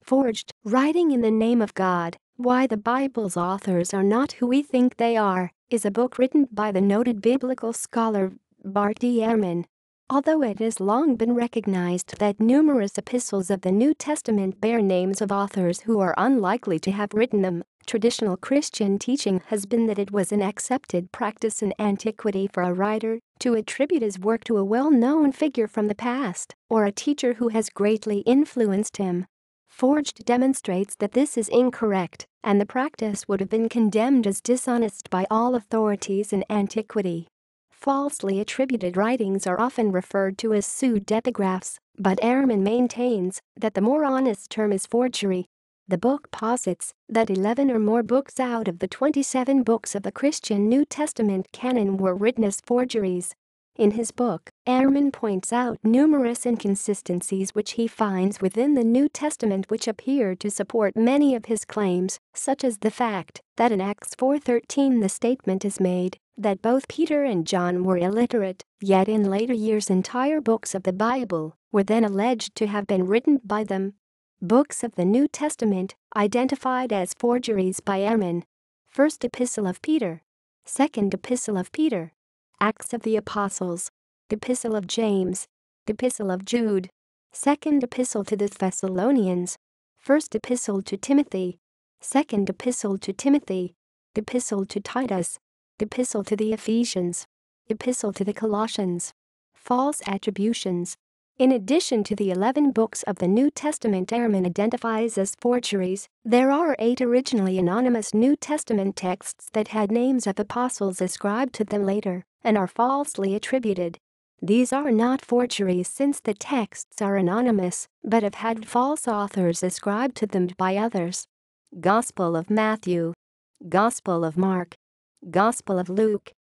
Forged, writing in the name of God, Why the Bible's Authors Are Not Who We Think They Are, is a book written by the noted biblical scholar Bart D. Ehrman. Although it has long been recognized that numerous epistles of the New Testament bear names of authors who are unlikely to have written them, traditional Christian teaching has been that it was an accepted practice in antiquity for a writer to attribute his work to a well-known figure from the past or a teacher who has greatly influenced him. Forged demonstrates that this is incorrect, and the practice would have been condemned as dishonest by all authorities in antiquity. Falsely attributed writings are often referred to as pseudepigraphs, but Ehrman maintains that the more honest term is forgery. The book posits that 11 or more books out of the 27 books of the Christian New Testament canon were written as forgeries. In his book, Ehrman points out numerous inconsistencies which he finds within the New Testament which appear to support many of his claims, such as the fact that in Acts 4:13 the statement is made that both Peter and John were illiterate, yet in later years entire books of the Bible were then alleged to have been written by them. Books of the New Testament identified as forgeries by Ehrman: First Epistle of Peter, Second Epistle of Peter, Acts of the Apostles, Epistle of James, Epistle of Jude, Second Epistle to the Thessalonians, First Epistle to Timothy, Second Epistle to Timothy, Epistle to Titus, Epistle to the Ephesians, Epistle to the Colossians. False attributions. In addition to the 11 books of the New Testament Ehrman identifies as forgeries, there are 8 originally anonymous New Testament texts that had names of apostles ascribed to them later and are falsely attributed. These are not forgeries since the texts are anonymous, but have had false authors ascribed to them by others. Gospel of Matthew, Gospel of Mark, Gospel of Luke,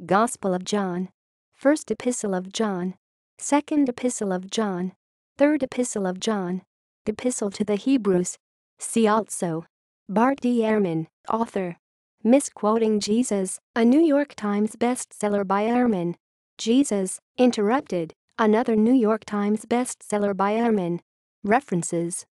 Gospel of John, First Epistle of John, Second Epistle of John, Third Epistle of John, Epistle to the Hebrews. See also Bart D. Ehrman, author. Misquoting Jesus, a New York Times bestseller by Ehrman. Jesus, Interrupted, another New York Times bestseller by Ehrman. References.